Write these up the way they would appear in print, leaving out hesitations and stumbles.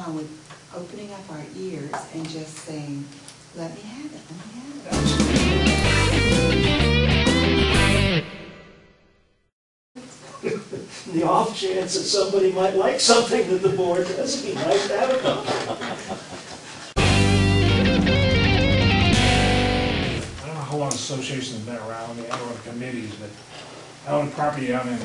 on with opening up our ears and just saying, let me have it, let me have it. The off chance that somebody might like something that the board does, it'd be nice to have a copy. I don't know how long the association has been around, I don't know the committees, but I own property down in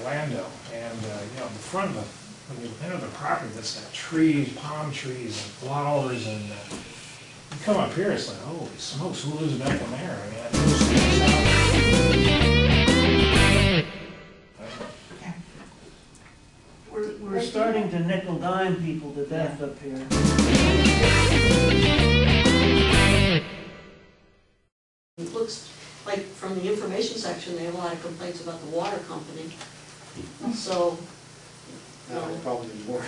Orlando, and you know, the front of when you enter the property, that's got trees, palm trees, and flowers, and you come up here, it's like, holy smokes, who lives back in there? I mean, that We're starting to nickel dime people to death up here. It looks like from the information section, they have a lot of complaints about the water company. So, Probably more.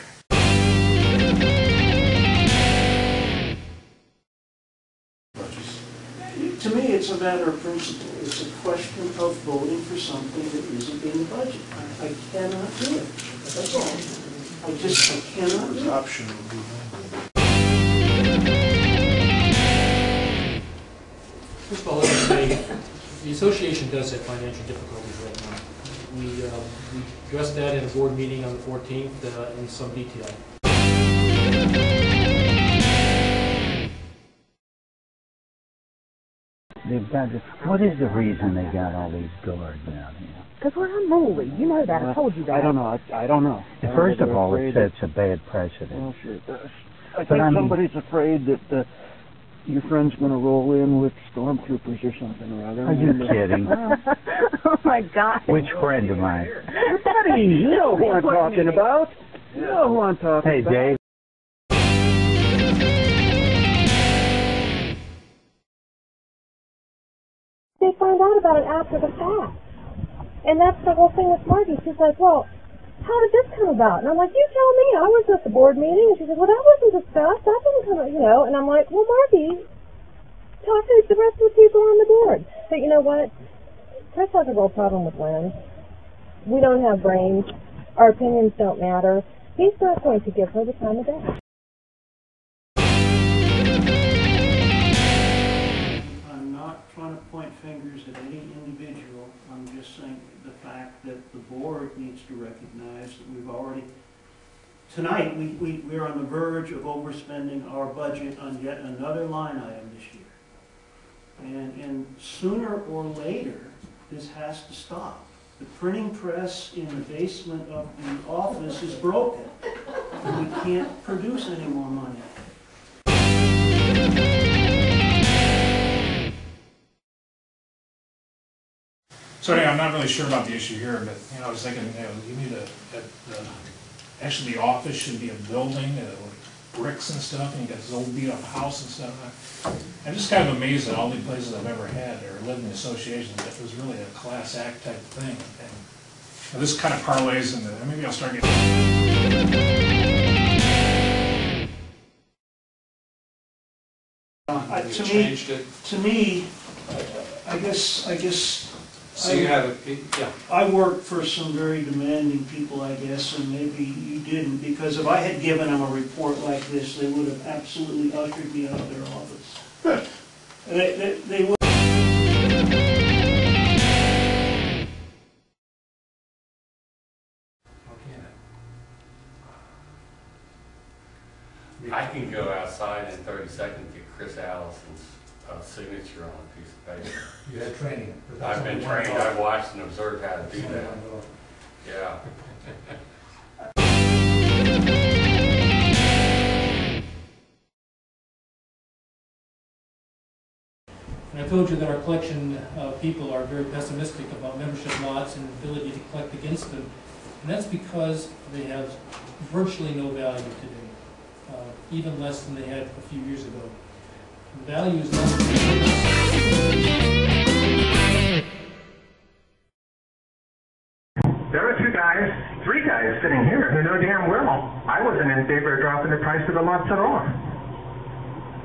To me, it's a matter of principle. It's a question of voting for something that isn't in the budget. I cannot do it. That's all. I cannot do it. option would be First of all, let me say, the association does have financial difficulties right now. We addressed that in a board meeting on the 14th in some detail. What is the reason they got all these guards out here? Because we're unruly. You know that. I told you that. I don't know. I don't know. First of all, it sets a bad precedent. Well, sure it does. I think somebody's afraid that your friend's going to roll in with stormtroopers or something or other. Are you kidding? Oh my God. Which friend of mine? Buddy, you know who I'm talking about. You know who I'm talking about. Hey, Dave. They find out about it after the fact. And that's the whole thing with Margie. She's like, well, how did this come about? And I'm like, you tell me. I was at the board meeting. And she said, well, that wasn't discussed. That didn't come out, you know. And I'm like, well, Margie, talk to the rest of the people on the board. But you know what? Chris has a real problem with Lynn. We don't have brains. Our opinions don't matter. He's not going to give her the time of day. I'm not trying to point fingers at any individual. I'm just saying the fact that the board needs to recognize that we've already, tonight, we're on the verge of overspending our budget on yet another line item this year. And sooner or later, this has to stop. The printing press in the basement of the office is broken. We can't produce any more money. So anyway, I'm not really sure about the issue here, but you know, I was thinking, you know, you need actually the office should be a building with bricks and stuff, and you got this old beat up house and stuff. I'm just kind of amazed at all the places I've ever had or lived in associations that it was really a class act type thing. And this kind of parlays into, maybe I'll start getting. To me, I guess. So you have I worked for some very demanding people, I guess, and maybe you didn't, because if I had given them a report like this, they would have absolutely ushered me out of their office. They would. I can go outside in 30 seconds and get Chris Allison's signature on a piece of paper. You had training. I've been trained. I've watched and observed how to do that. Yeah. And I told you that our collection people are very pessimistic about membership lots and ability to collect against them. And that's because they have virtually no value today, even less than they had a few years ago. The value is not. There are three guys sitting here who know damn well I wasn't in favor of dropping the price of the lots at all.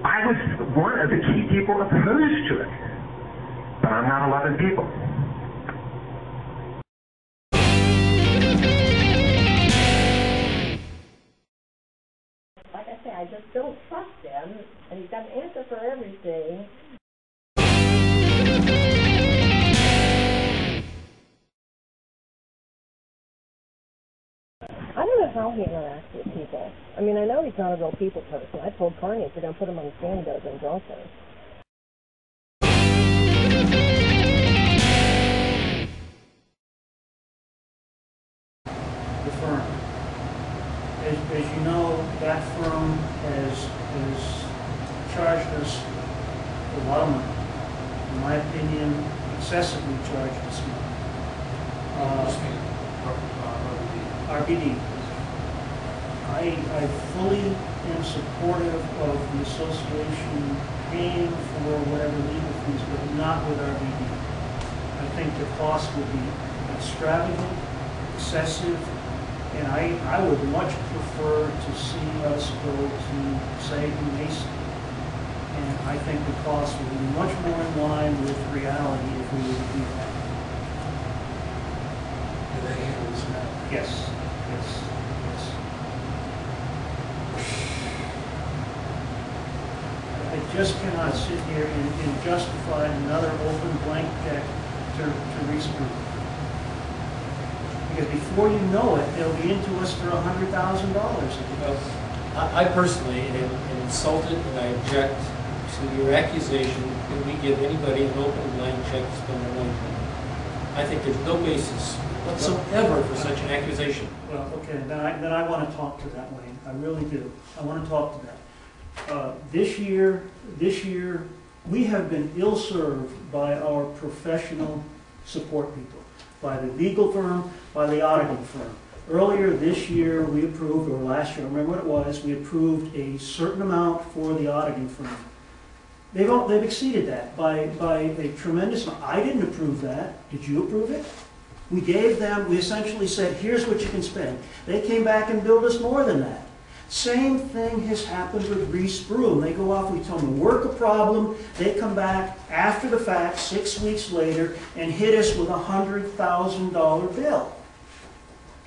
I was one of the key people opposed to it, but I'm not 11 people. how he interacts with people. I mean, I know he's not a real people person. I told Carney if you're going to put him on the stand, he does in drunk things. The firm. As you know, that firm has charged us a lot of money. In my opinion, excessively charged us money. RBD. I fully am supportive of the association paying for whatever legal fees, but not with RBD. I think the cost would be extravagant, excessive, and I would much prefer to see us go to, say, Mason. And I think the cost would be much more in line with reality if we were to do that. Do they handle this now? Yes, yes, yes. I just cannot sit here and justify another open blank check to Reese Group. Because before you know it, they'll be into us for $100,000. I personally am insulted and I object to your accusation that we give anybody an open blank check to spend their money. I think there's no basis whatsoever for such an accusation. Well, okay, then I want to talk to that, Wayne. I really do. I want to talk to that. This year, we have been ill-served by our professional support people, by the legal firm, by the auditing firm. Earlier this year, we approved, or last year, I remember what it was, we approved a certain amount for the auditing firm. They've exceeded that by a tremendous amount. I didn't approve that. Did you approve it? We gave them, we essentially said, here's what you can spend. They came back and billed us more than that. Same thing has happened with Reese Broom. They go off, we tell them to work a problem, they come back after the fact, 6 weeks later, and hit us with a $100,000 bill.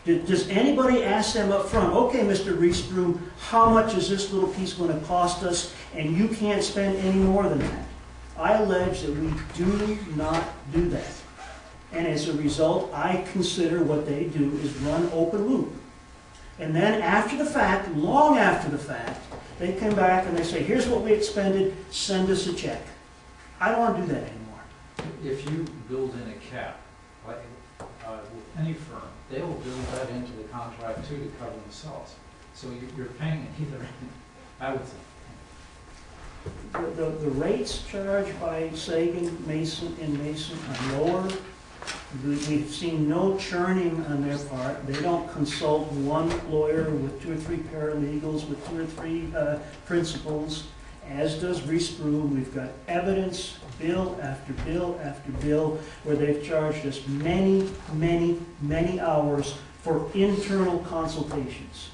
Does anybody ask them up front, okay, Mr. Reese Broom, how much is this little piece going to cost us, and you can't spend any more than that? I allege that we do not do that. And as a result, I consider what they do is run open loop. And then after the fact, long after the fact, they come back and they say, here's what we expended, send us a check. I don't want to do that anymore. If you build in a cap, like with any firm, they will build that into the contract too to cover themselves. So you're paying it either end, I would say. The rates charged by Sagan, Mason, and Mason are lower. We've seen no churning on their part. They don't consult one lawyer with 2 or 3 paralegals, with 2 or 3 principals, as does Reese Broom. We've got evidence, bill after bill after bill, where they've charged us many, many, many hours for internal consultations.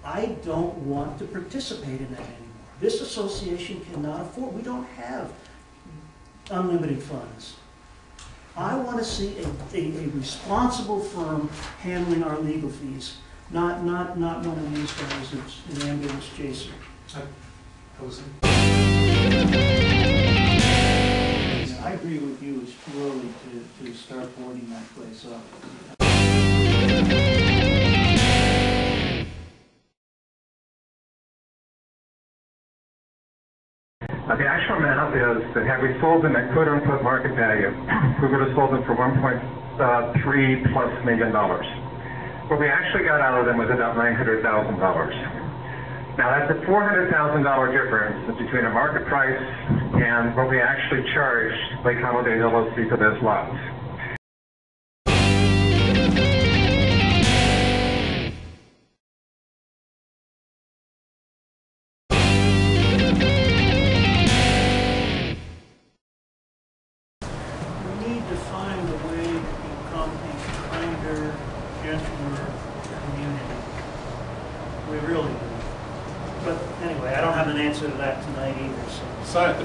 I don't want to participate in that anymore. This association cannot afford, we don't have unlimited funds. I want to see a responsible firm handling our legal fees, not one of these guys that's an ambulance chaser. I agree with you, it's too early to start boarding that place up. The actual amount is that had we sold them at quote-unquote market value, we would have sold them for $1.3+ million. What we actually got out of them was about $900,000. Now that's a $400,000 difference between a market price and what we actually charged Lake Holiday LLC for those lots. We really do. But anyway, I don't have an answer to that tonight either. So. The